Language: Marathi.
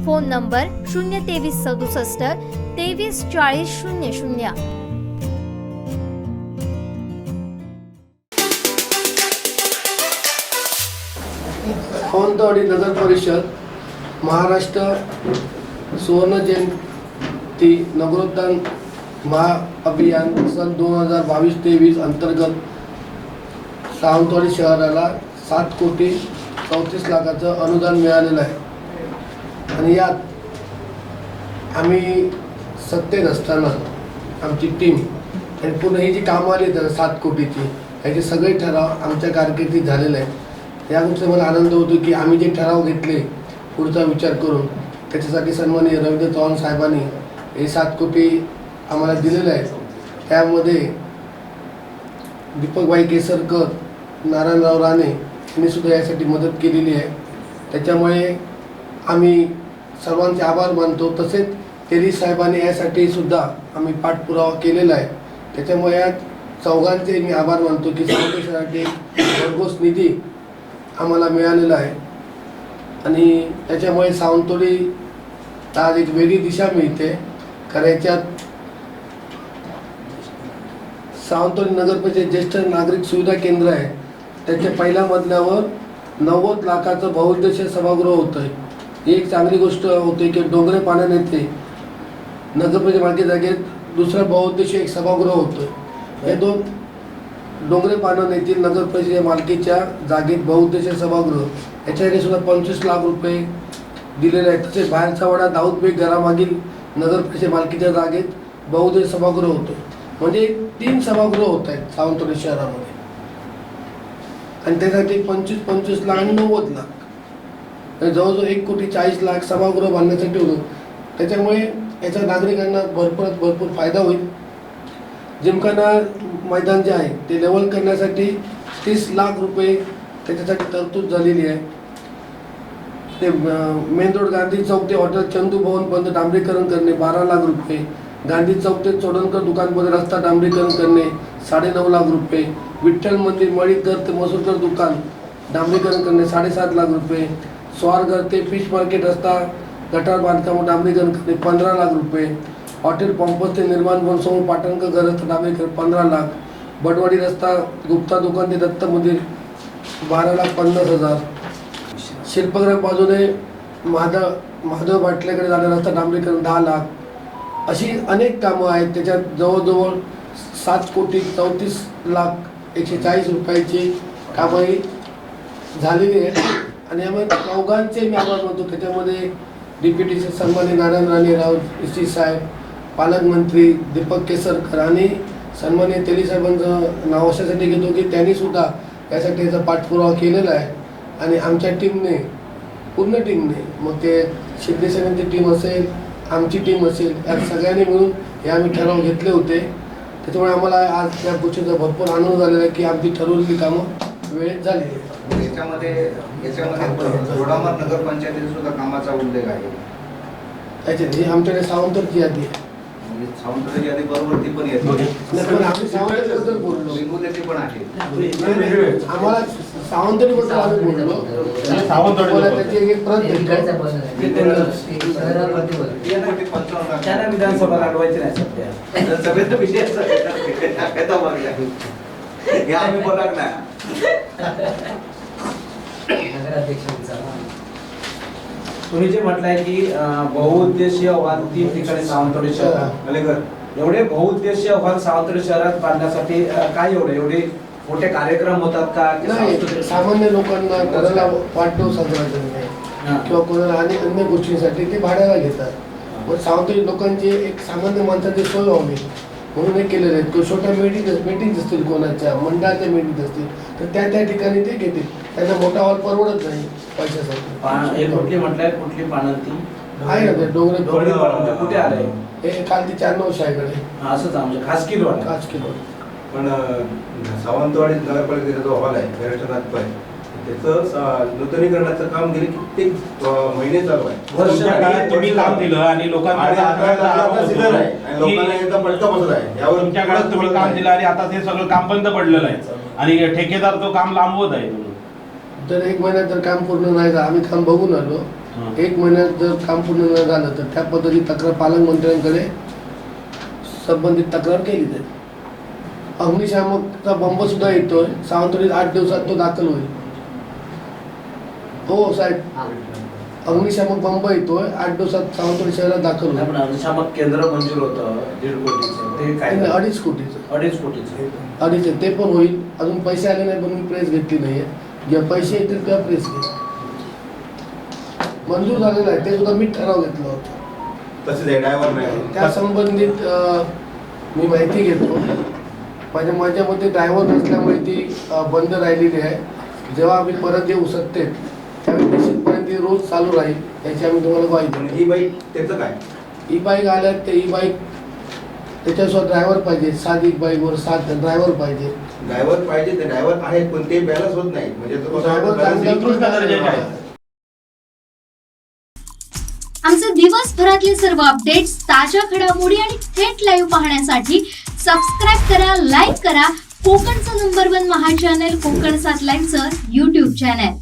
Phone number 02367 234000. सावंतवाडी नगर परिषद महाराष्ट्र सुवर्ण जयंती नगरोत्थान महाअभियान सन 2022-23 अंतर्गत सावंतवाडी शहराला 7,34,00,000चं अनुदान मिळालेलं आहे. आणि यात आम्ही सत्तेत असताना आमची टीम आणि पूर्ण ही जी कामं आली तर 7 कोटीची याचे सगळे ठराव आमच्या कारकिर्दीत झालेले आहेत. या गोष्टीचा मला आनंद होतो की आम्ही जे ठराव घेतले पुढचा विचार करून त्याच्यासाठी सन्माननीय रवींद्र चव्हाण साहेबांनी हे 7 कोटी आम्हाला दिलेले आहेत. त्यामध्ये दीपकभाई केसरकर, नारायणराव राणे यांनी सुद्धा यासाठी मदत केलेली आहे. त्याच्यामुळे आम्ही सर्वांचे आभार मानतो. तसेच तेली साहेबांनी यासाठी सुद्धा आम्ही पाठपुरावा केलेला आहे. त्याच्यामुळे या चौघांचे मी आभार मानतो की सावंतवाडीसाठी भरघोस निधी आम्हाला मिळालेला आहे. आणि त्याच्यामुळे सावंतवाडीला आज एक वेगळी दिशा मिळते. कारण याच्यात सावंतवाडी नगरपरिषद ज्येष्ठ नागरिक सुविधा केंद्र आहे. त्याच्या पहिल्या मजल्यावर 90 लाखाचं बहुउद्देशीय सभागृह होतं आहे. ही एक चांगली गोष्ट होते की डोंगरे पाण्याने ते नगरपरिषद मालकी जागेत दुसरं बहुउद्देशीय एक सभागृह होतं. हे 2 डोंगरे पाण्याने येथील नगरपरिषद मालकीच्या जागेत बहुउद्देशीय सभागृह याच्यासाठी सुद्धा 25 लाख रुपये दिलेले आहेत. तसेच बाहेरचा वाडा दाऊदबेग घरामागील नगरपरिषद मालकीच्या जागेत बहुउद्देशीय सभागृह होतं. म्हणजे 3 सभागृह होत आहेत सावंतवाडी शहरामध्ये. आणि त्यासाठी 25 लाख आणि 90 लाख जवळजवळ 1,40,00,000 सभागृह बांधण्यासाठी होतं. त्याच्यामुळे याचा नागरिकांना भरपूर फायदा होईल. जिमखाना मैदान जे आहे ते लेवल करण्यासाठी 30 लाख रुपये त्याच्यासाठी तरतूद झालेली आहे. ते मेन रोड गांधी चौक ते हॉटेल चंदू भवन पर्यंत डांबरीकरण करणे 12 लाख रुपये. गांधी चौक ते चोडणकर दुकानमध्ये रस्ता डांबरीकरण करणे 9.5 लाख रुपये. विठ्ठल मंदिर मळीकर ते मसूरकर दुकान डांबरीकरण करणे 7.5 लाख रुपये. स्वारघर ते फिश मार्केट रस्ता गटार बांधकाम डांबरीकरण करणे 15 लाख रुपये. हॉटेल पंपस ते निर्माण भवन समोर पाटणकर घर रस्ता डांबरीकरण 15 लाख. बडवाडी रस्ता गुप्ता दुकान ते दत्त मंदिर 12,50,000. शिल्पग्राम बाजूने महादेव बाटलेकडे जाणारा रस्ता डांबरीकरण 10 लाख. अशी अनेक कामं आहेत. त्याच्यात जवळजवळ 7,34,140,000 रुपयाची कामंही झालेली आहेत. आणि यामध्ये चौघांचे मी आभार मानतो. त्याच्यामध्ये DPT सन्माननीय नारायण राणेराव एसटी साहेब, पालकमंत्री दीपक केसरकर आणि सन्माननीय तेली साहेबांचं नाव अशासाठी घेतो की त्यांनी सुद्धा यासाठी याचा पाठपुरावा केलेला आहे. आणि आमच्या टीमने पूर्ण टीमने मग ते शिंदे साहेबांची टीम असेल, आमची टीम असेल, या सगळ्यांनी मिळून हे आम्ही ठराव घेतले होते. त्याच्यामुळे आम्हाला आज या गोष्टीचा भरपूर आनंद झालेला आहे की आमची ठरवलेली कामं वेळेत झालेली आहे. याच्यामध्ये दोडामार नगरपंचायतीत सुद्धा कामाचा उल्लेख आहे. त्याच्यात ही आमच्याकडे सावंतवाडीची यादी आहे. सावंतवाडी यादी बरोबर ती पण येते. पण आम्ही सावंतवाडीबद्दल बोललो. वेगवेगळी पण आहे. आम्हाला सावंतवाडीबद्दल आम्ही बोललो. त्याची एक प्रत त्यांना विधानसभा लढवायची नाही सध्या. सभेचा विषय आम्ही बोलणार नाही. तुम्ही जे म्हटलंय की बहुउद्देशीय हॉल 3 ठिकाणी सावंतवाडी शहरात एवढे बहुउद्देशीय हॉल सावंतवाडी शहरात बांधण्यासाठी काय एवढे मोठे कार्यक्रम होतात का? सामान्य लोकांना कोणाला वाढदिवस साजरा करणे किंवा कोणाला आणि अन्य गोष्टींसाठी ते भाड्याला घेतात. मग सावंतवाडी लोकांची एक सामान्य माणसाची सोय व्हावी म्हणून हे केलेलं आहे. छोट्या मीटिंग असतील, कोणाच्या मंडळाच्या मीटिंग असतील तर त्या ठिकाणी ते घेतील. त्यांना मोठा हॉल परवडत नाही पैशासाठी. कुठली म्हटलंय, कुठली पाणंती आहे ना ते डोंगरे कुठे आलंय? हे खालती 94 शाळेकडे असंच आमच्या खासगी रोड. पण सावंतवाडी नगरपालिकेचा जो हॉल आहे गैरटनाथपाय त्याचं नूतनीकरणाचं काम गेले कित्येक महिने चालू आहे. तुम्ही काम दिलं आणि लोकांना एकदा पलटा बसला आहे. यावर तुमच्या काळात तुम्ही काम दिलं आणि आता ते सगळं काम बंद पडलेलं आहे आणि ठेकेदार तो काम लांबवत आहे. तर 1 महिन्यात जर काम पूर्ण नाही झालं, आम्ही काम बघून आलो 1 महिन्यात जर काम पूर्ण न झालं तर त्या पद्धती तक्रार पालकमंत्र्यांकडे संबंधित तक्रार केली जाईल. अग्निशामकचा बंब सुद्धा येतोय सावंतवाडीत 8 दिवसात तो दाखल होईल. हो साहेब, अग्निशामक बंब येतोय 8 दिवसात सावंतवाडी शहरात दाखल नाही, होईल. पण अग्निशामक केंद्र मंजूर होतं 1.5 कोटीचं, ते काय नाही, झालं? 2.5 कोटीचं 2.5 कोटीचं. 2.5 ते पण होईल. अजून पैसे आले नाही पण मी प्रेस घेतली नाहीये. जेव्हा पैसे येतील तेव्हा प्रेस घे. मंजूर झालेलं आहे ते सुद्धा मी ठराव घेतला होता. तसेच ड्रायव्हर नाही त्या संबंधित मी माहिती घेतो. पण माझ्या मते ड्रायव्हर नसल्यामुळे ती बंद राहिलेली आहे. जेव्हा आम्ही परत येऊ सत्तेत त्यावेळी निश्चितपणे ती रोज चालू राहील याची आम्ही तुम्हाला ग्वाही देतो. ही बाईक त्याचं काय? ई बाईक आल्या ते ई बाईक त्याच्यासोबत ड्रायव्हर पाहिजे. 7 ई बाईकवर 7 ड्रायव्हर पाहिजे. ड्रायव्हर पाहिजे, ते ड्रायव्हर आहेत पण ते बॅलन्स होत नाही. म्हणजे तो ड्रायव्हर उत्कृष्ट दर्जाचे आहेत. आमचे दिवसभरातले सर्व अपडेट्स, ताज्या घडामोडी आणि थेट लाईव्ह पाहण्यासाठी सबस्क्राईब करा, लाईक करा कोकणचं नंबर 1 महा चॅनल कोकण 7 लाईव्हचं YouTube चॅनल.